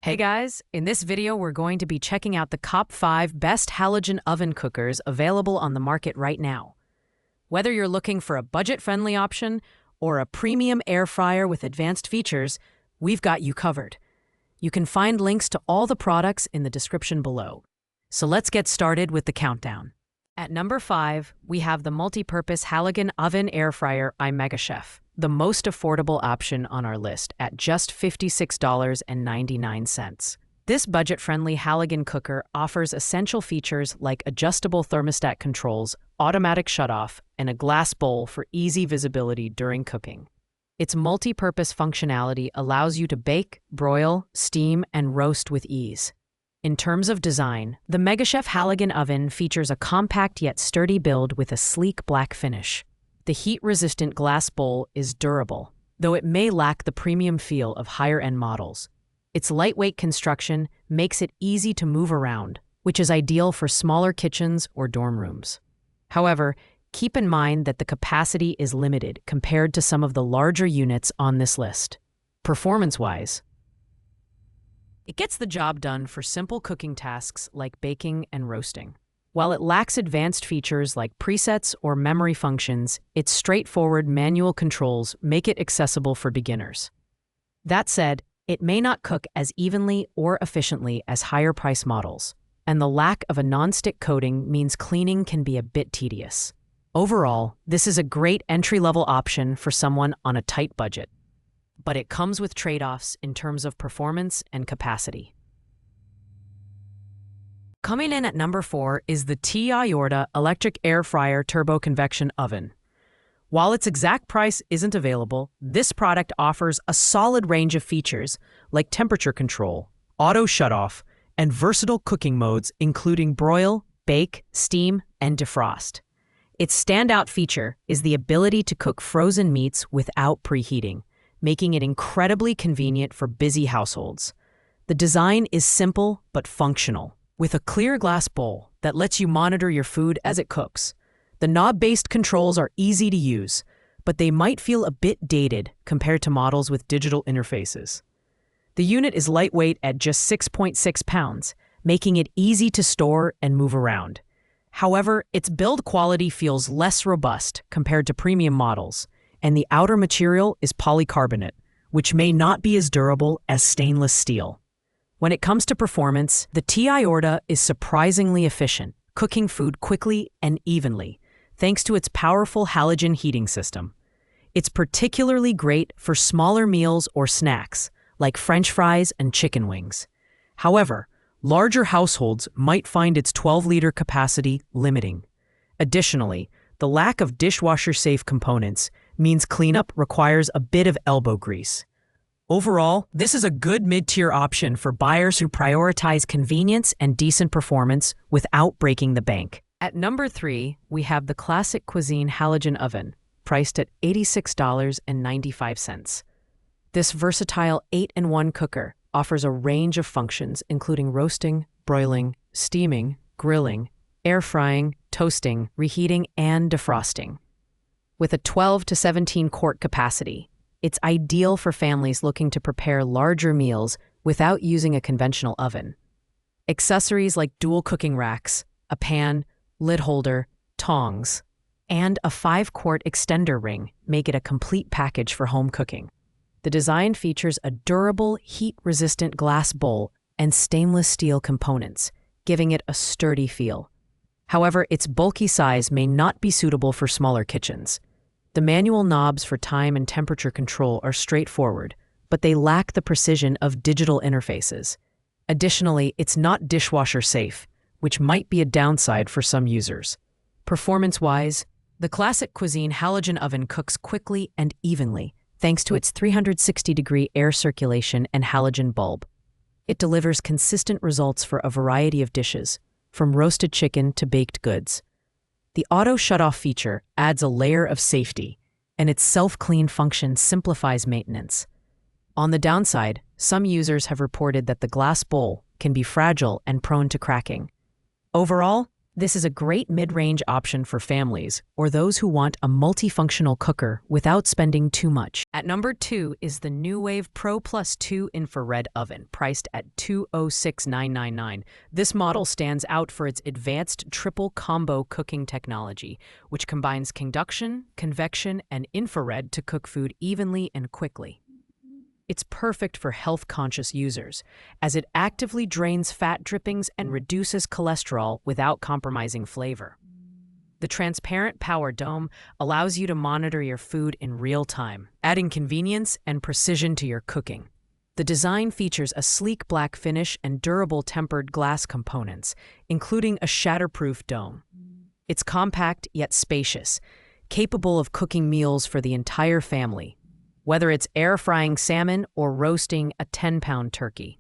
Hey guys, in this video we're going to be checking out the top 5 best halogen oven cookers available on the market right now. Whether you're looking for a budget-friendly option or a premium air fryer with advanced features, we've got you covered. You can find links to all the products in the description below. So let's get started with the countdown. At number 5, we have the multi-purpose Halogen oven air fryer iMegaChef, the most affordable option on our list at just $56.99. This budget-friendly Halogen cooker offers essential features like adjustable thermostat controls, automatic shutoff, and a glass bowl for easy visibility during cooking. Its multi-purpose functionality allows you to bake, broil, steam, and roast with ease. In terms of design, the MegaChef Halogen oven features a compact yet sturdy build with a sleek black finish. The heat-resistant glass bowl is durable, though it may lack the premium feel of higher-end models. Its lightweight construction makes it easy to move around, which is ideal for smaller kitchens or dorm rooms. However, keep in mind that the capacity is limited compared to some of the larger units on this list. Performance-wise, it gets the job done for simple cooking tasks like baking and roasting. While it lacks advanced features like presets or memory functions, its straightforward manual controls make it accessible for beginners. That said, it may not cook as evenly or efficiently as higher-price models, and the lack of a non-stick coating means cleaning can be a bit tedious. Overall, this is a great entry-level option for someone on a tight budget, but it comes with trade-offs in terms of performance and capacity. Coming in at number 4 is the Yorta Electric Air Fryer Turbo Convection Oven. While its exact price isn't available, this product offers a solid range of features like temperature control, auto shutoff, and versatile cooking modes including broil, bake, steam, and defrost. Its standout feature is the ability to cook frozen meats without preheating, making it incredibly convenient for busy households. The design is simple but functional, with a clear glass bowl that lets you monitor your food as it cooks. The knob-based controls are easy to use, but they might feel a bit dated compared to models with digital interfaces. The unit is lightweight at just 6.6 pounds, making it easy to store and move around. However, its build quality feels less robust compared to premium models, and the outer material is polycarbonate, which may not be as durable as stainless steel. When it comes to performance, the Yorta is surprisingly efficient, cooking food quickly and evenly, thanks to its powerful halogen heating system. It's particularly great for smaller meals or snacks, like French fries and chicken wings. However, larger households might find its 12-liter capacity limiting. Additionally, the lack of dishwasher-safe components means cleanup requires a bit of elbow grease. Overall, this is a good mid-tier option for buyers who prioritize convenience and decent performance without breaking the bank. At number 3, we have the Classic Cuisine Halogen Oven, priced at $86.95. This versatile 8-in-1 cooker offers a range of functions including roasting, broiling, steaming, grilling, air frying, toasting, reheating, and defrosting. With a 12 to 17 quart capacity, it's ideal for families looking to prepare larger meals without using a conventional oven. Accessories like dual cooking racks, a pan, lid holder, tongs, and a 5-quart extender ring make it a complete package for home cooking. The design features a durable, heat-resistant glass bowl and stainless steel components, giving it a sturdy feel. However, its bulky size may not be suitable for smaller kitchens. The manual knobs for time and temperature control are straightforward, but they lack the precision of digital interfaces. Additionally, it's not dishwasher safe, which might be a downside for some users. Performance-wise, the Classic Cuisine Halogen Oven cooks quickly and evenly, thanks to its 360-degree air circulation and halogen bulb. It delivers consistent results for a variety of dishes, from roasted chicken to baked goods. The auto shutoff feature adds a layer of safety, and its self-clean function simplifies maintenance. On the downside, some users have reported that the glass bowl can be fragile and prone to cracking. Overall, This is a great mid-range option for families or those who want a multifunctional cooker without spending too much. At number 2 is the Nuwave Pro Plus 2 infrared oven, priced at $206,999. This model stands out for its advanced triple combo cooking technology, which combines conduction, convection, and infrared to cook food evenly and quickly. It's perfect for health-conscious users, as it actively drains fat drippings and reduces cholesterol without compromising flavor. The transparent power dome allows you to monitor your food in real time, adding convenience and precision to your cooking. The design features a sleek black finish and durable tempered glass components, including a shatterproof dome. It's compact yet spacious, capable of cooking meals for the entire family, whether it's air-frying salmon or roasting a 10-pound turkey.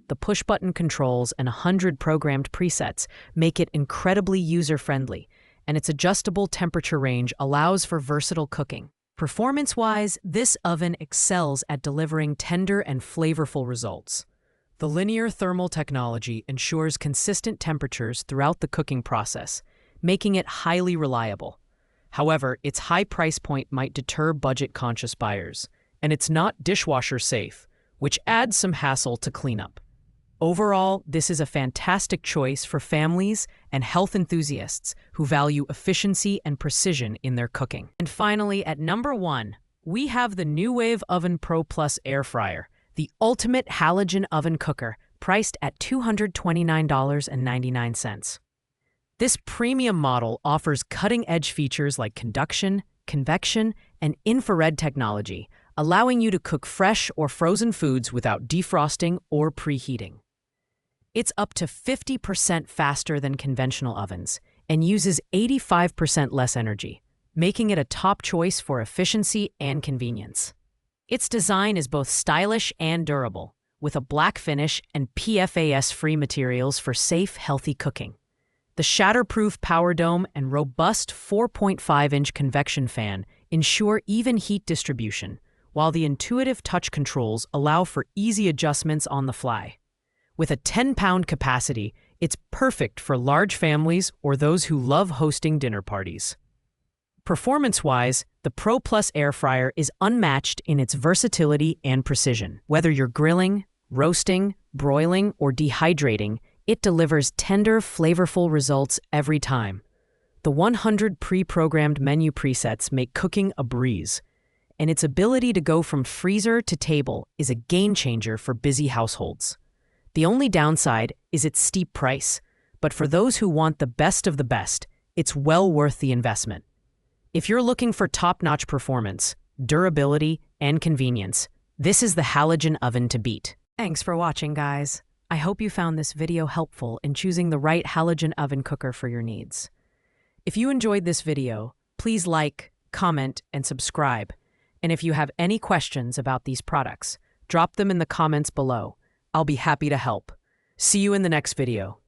The push-button controls and 100 programmed presets make it incredibly user-friendly, and its adjustable temperature range allows for versatile cooking. Performance-wise, this oven excels at delivering tender and flavorful results. The linear thermal technology ensures consistent temperatures throughout the cooking process, making it highly reliable. However, its high price point might deter budget-conscious buyers, and it's not dishwasher safe, which adds some hassle to clean up. Overall, this is a fantastic choice for families and health enthusiasts who value efficiency and precision in their cooking. And finally, at number 1, we have the Nuwave Oven Pro Plus Air Fryer, the ultimate halogen oven cooker, priced at $229.99. This premium model offers cutting-edge features like conduction, convection, and infrared technology, allowing you to cook fresh or frozen foods without defrosting or preheating. It's up to 50% faster than conventional ovens and uses 85% less energy, making it a top choice for efficiency and convenience. Its design is both stylish and durable, with a black finish and PFAS-free materials for safe, healthy cooking. The shatterproof power dome and robust 4.5-inch convection fan ensure even heat distribution, while the intuitive touch controls allow for easy adjustments on the fly. With a 10-pound capacity, it's perfect for large families or those who love hosting dinner parties. Performance-wise, the Pro Plus air fryer is unmatched in its versatility and precision. Whether you're grilling, roasting, broiling, or dehydrating, it delivers tender, flavorful results every time. The 100 pre-programmed menu presets make cooking a breeze, and its ability to go from freezer to table is a game-changer for busy households. The only downside is its steep price, but for those who want the best of the best, it's well worth the investment. If you're looking for top-notch performance, durability, and convenience, this is the halogen oven to beat. Thanks for watching, guys. I hope you found this video helpful in choosing the right halogen oven cooker for your needs. If you enjoyed this video, please like, comment, and subscribe. And if you have any questions about these products, drop them in the comments below. I'll be happy to help. See you in the next video.